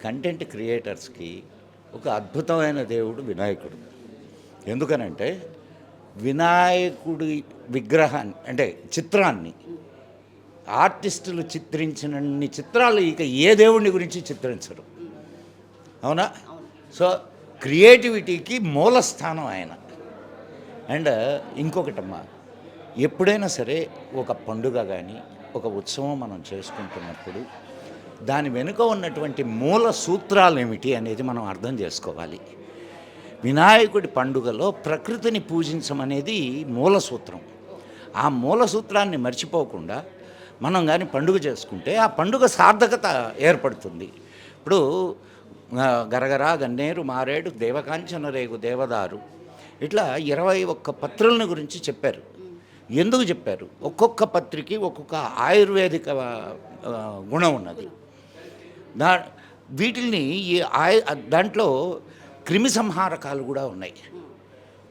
Content క్రియేటర్స్కి ఒక అద్భుతమైన దేవుడు వినాయకుడు. ఎందుకనంటే వినాయకుడి విగ్రహాన్ని అంటే చిత్రాన్ని ఆర్టిస్టులు చిత్రించినన్ని చిత్రాలు ఇక ఏ దేవుడిని గురించి చిత్రించరు. అవునా? సో క్రియేటివిటీకి మూల స్థానం ఆయన. అండ్ ఇంకొకటమ్మా, ఎప్పుడైనా సరే ఒక పండుగ కానీ ఒక ఉత్సవం మనం చేసుకుంటున్నప్పుడు దాని వెనుక ఉన్నటువంటి మూల సూత్రాలు ఏమిటి అనేది మనం అర్థం చేసుకోవాలి. వినాయకుడి పండుగలో ప్రకృతిని పూజించమనేది మూల సూత్రం. ఆ మూల సూత్రాన్ని మర్చిపోకుండా మనం కానీ పండుగ చేసుకుంటే ఆ పండుగ సార్థకత ఏర్పడుతుంది. ఇప్పుడు గరగర గన్నేరు మారేడు దేవకాంచన రేగు దేవదారు ఇట్లా 21 పత్రులను గురించి చెప్పారు. ఎందుకు చెప్పారు? ఒక్కొక్క పత్రికి ఒక్కొక్క ఆయుర్వేదిక గుణం ఉన్నది. వీటిని దాంట్లో క్రిమి సంహారకాలు కూడా ఉన్నాయి.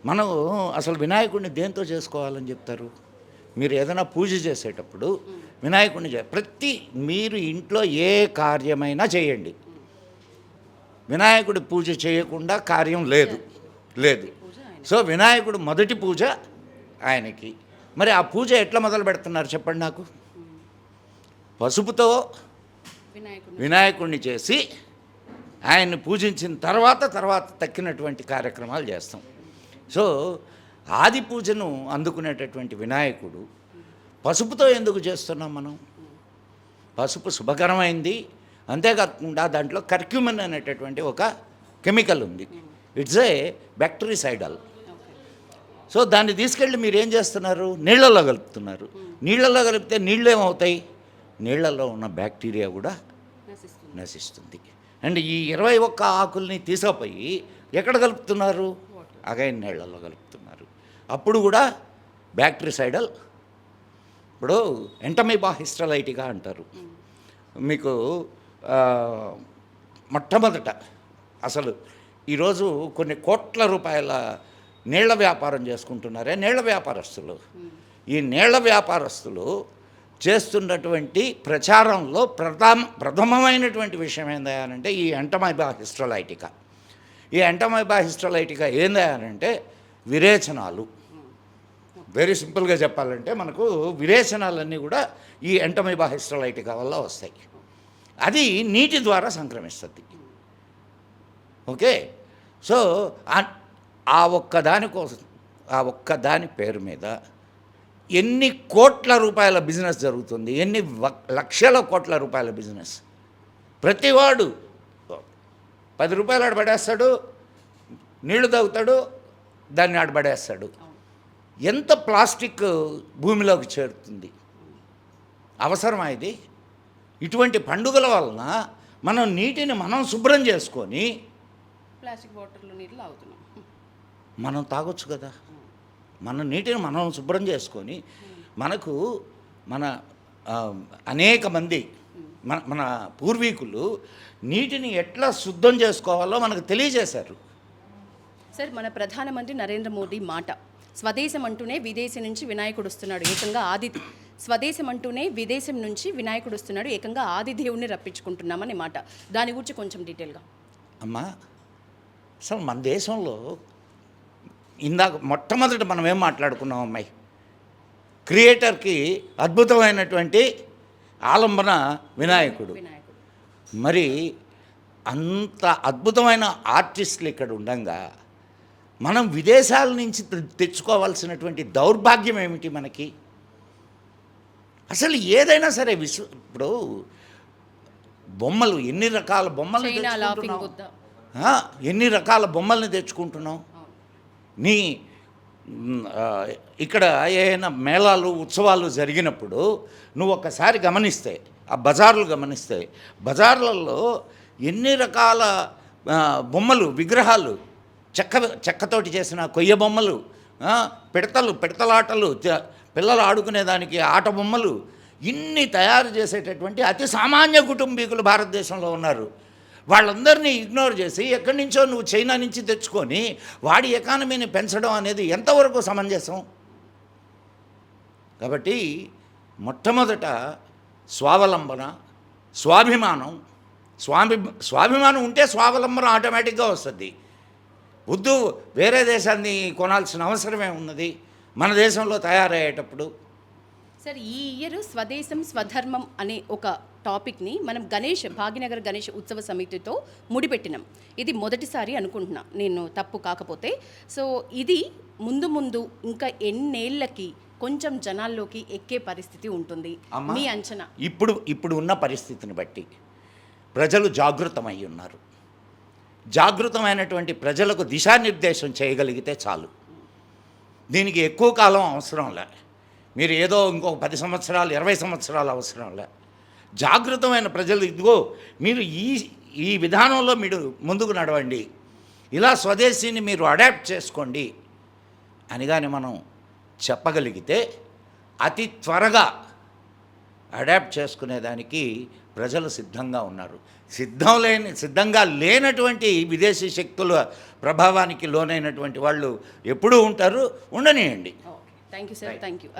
మనం అసలు వినాయకుడిని దేంతో చేసుకోవాలని చెప్తారు? మీరు ఏదైనా పూజ చేసేటప్పుడు వినాయకుడిని మీరు ఇంట్లో ఏ కార్యమైనా చేయండి, వినాయకుడి పూజ చేయకుండా కార్యం లేదు. సో వినాయకుడు మొదటి పూజ ఆయనకి. మరి ఆ పూజ ఎట్లా మొదలు పెడుతున్నారు చెప్పండి నాకు? పసుపుతో వినాయకుడిని చేసి ఆయన్ని పూజించిన తర్వాత తక్కినటువంటి కార్యక్రమాలు చేస్తాం. సో ఆది పూజను అందుకునేటటువంటి వినాయకుడు పసుపుతో ఎందుకు చేస్తున్నాం మనం? పసుపు శుభకరమైంది, అంతేకాకుండా దాంట్లో కర్క్యూమిన్ అనేటటువంటి ఒక కెమికల్ ఉంది. It's a బ్యాక్టీరిసైడల్. సో దాన్ని తీసుకెళ్ళి మీరు ఏం చేస్తున్నారు? నీళ్ళల్లో కలుపుతున్నారు. నీళ్ళల్లో కలిపితే నీళ్ళు ఏమవుతాయి? నీళ్ళల్లో ఉన్న బ్యాక్టీరియా కూడా నశిస్తుంది. అండ్ ఈ 21 ఆకుల్ని తీసుకుపోయి ఎక్కడ కలుపుతున్నారు? అగైన్ నీళ్ళల్లో కలుపుతున్నారు. అప్పుడు కూడా బ్యాక్టీరిసైడల్. ఇప్పుడు ఎంటమీబా హిస్టలైటికా అంటారు. మీకు మొట్టమొదట అసలు ఈరోజు కొన్ని కోట్ల రూపాయల నీళ్ల వ్యాపారం చేసుకుంటున్నారే నీళ్ల వ్యాపారస్తులు. ఈ నీళ్ల వ్యాపారస్తులు చేస్తున్నటువంటి ప్రచారంలో ప్రథమమైనటువంటి విషయం ఏందనంటే ఈ ఎంటమైబా హిస్టలైటికా. ఈ ఎంటమైబా హిస్టలైటికా ఏందనంటే విరేచనాలు. వెరీ సింపుల్గా చెప్పాలంటే మనకు విరేచనాలన్నీ కూడా ఈ ఎంటమైబా హిస్టలైటికా వల్ల వస్తాయి. అది నీటి ద్వారా సంక్రమిస్తుంది. ఓకే. సో ఆ ఒక్కదాని పేరు మీద ఎన్ని కోట్ల రూపాయల బిజినెస్ జరుగుతుంది, ఎన్ని లక్షల కోట్ల రూపాయల బిజినెస్. ప్రతివాడు 10 రూపాయలు ఆడబడేస్తాడు, నీళ్లు తాగుతాడు, దాన్ని ఆడబడేస్తాడు. ఎంత ప్లాస్టిక్ భూమిలోకి చేరుతుంది? అవసరమా ఇది? ఇటువంటి పండుగల వలన మనం నీటిని మనం శుభ్రం చేసుకొని ప్లాస్టిక్ బాటిల్లో నీళ్ళు తాగుతున్నాం. మనం తాగొచ్చు కదా. మన నీటిని మనం శుభ్రం చేసుకొని మనకు మన అనేక మంది మన పూర్వీకులు నీటిని ఎట్లా శుద్ధం చేసుకోవాలో మనకు తెలియజేశారు. సార్, మన ప్రధానమంత్రి నరేంద్ర మోదీ మాట స్వదేశం అంటూనే విదేశం నుంచి వినాయకుడు వస్తున్నాడు, ఏకంగా స్వదేశం అంటూనే విదేశం నుంచి వినాయకుడు వస్తున్నాడు, ఏకంగా ఆది దేవుణ్ణి రప్పించుకుంటున్నామనే మాట. దాని గురించి కొంచెం డీటెయిల్గా. అమ్మా, అసలు మన దేశంలో ఇందాక మొట్టమొదట మనం ఏం మాట్లాడుకున్నాం అమ్మాయి? క్రియేటర్కి అద్భుతమైనటువంటి ఆలంబన వినాయకుడు. మరి అంత అద్భుతమైన ఆర్టిస్టులు ఇక్కడ ఉండగా మనం విదేశాల నుంచి తెచ్చుకోవాల్సినటువంటి దౌర్భాగ్యం ఏమిటి మనకి? అసలు ఏదైనా సరే ఇప్పుడు బొమ్మలు ఎన్ని రకాల బొమ్మలు ఎన్ని రకాల బొమ్మల్ని తెచ్చుకుంటున్నాం. నీ ఇక్కడ ఏమైనా మేళాలు ఉత్సవాలు జరిగినప్పుడు నువ్వు ఒక్కసారి గమనిస్తే, ఆ బజార్లు గమనిస్తే, బజార్లలో ఎన్ని రకాల బొమ్మలు, విగ్రహాలు, చెక్కతోటి చేసిన కొయ్య బొమ్మలు, పిడతలాటలు, పిల్లలు ఆడుకునేదానికి ఆట బొమ్మలు, ఇన్ని తయారు చేసేటటువంటి అతి సామాన్య కుటుంబీకులు భారతదేశంలో ఉన్నారు. వాళ్ళందరినీ ఇగ్నోర్ చేసి ఎక్కడి నుంచో నువ్వు చైనా నుంచి తెచ్చుకొని వాడి ఎకానమీని పెంచడం అనేది ఎంతవరకు సమంజసం? కాబట్టి మొట్టమొదట స్వావలంబన, స్వాభిమానం స్వాభిమానం ఉంటే స్వావలంబనం ఆటోమేటిక్గా వస్తుంది. వద్దు వేరే దేశాన్ని కొనాల్సిన అవసరమే ఉన్నది మన దేశంలో తయారయ్యేటప్పుడు. సార్ ఈ ఇయర్ స్వదేశం స్వధర్మం అనే ఒక టాపిక్ని మనం భాగ్యనగర్ గణేష్ ఉత్సవ సమితితో ముడిపెట్టినాం. ఇది మొదటిసారి అనుకుంటున్నా నేను తప్పు కాకపోతే. సో ఇది ముందు ఇంకా ఎన్నేళ్ళకి కొంచెం జనాల్లోకి ఎక్కే పరిస్థితి ఉంటుంది మీ అంచనా? ఇప్పుడు ఉన్న పరిస్థితిని బట్టి ప్రజలు జాగృతమై ఉన్నారు. జాగృతమైనటువంటి ప్రజలకు దిశానిర్దేశం చేయగలిగితే చాలు. దీనికి ఎక్కువ కాలం అవసరం లే. మీరు ఏదో ఇంకొక 10 సంవత్సరాలు 20 సంవత్సరాలు అవసరం లే. జాగృతమైన ప్రజలు ఇదిగో మీరు ఈ విధానంలో మీరు ముందుకు నడవండి, ఇలా స్వదేశీని మీరు అడాప్ట్ చేసుకోండి అని కానీ మనం చెప్పగలిగితే అతి త్వరగా అడాప్ట్ చేసుకునేదానికి ప్రజలు సిద్ధంగా ఉన్నారు. సిద్ధంగా లేనటువంటి విదేశీ శక్తుల ప్రభావానికి లోనైనటువంటి వాళ్ళు ఎప్పుడూ ఉంటారు. ఉండనియండి. Thank you sir, thank you.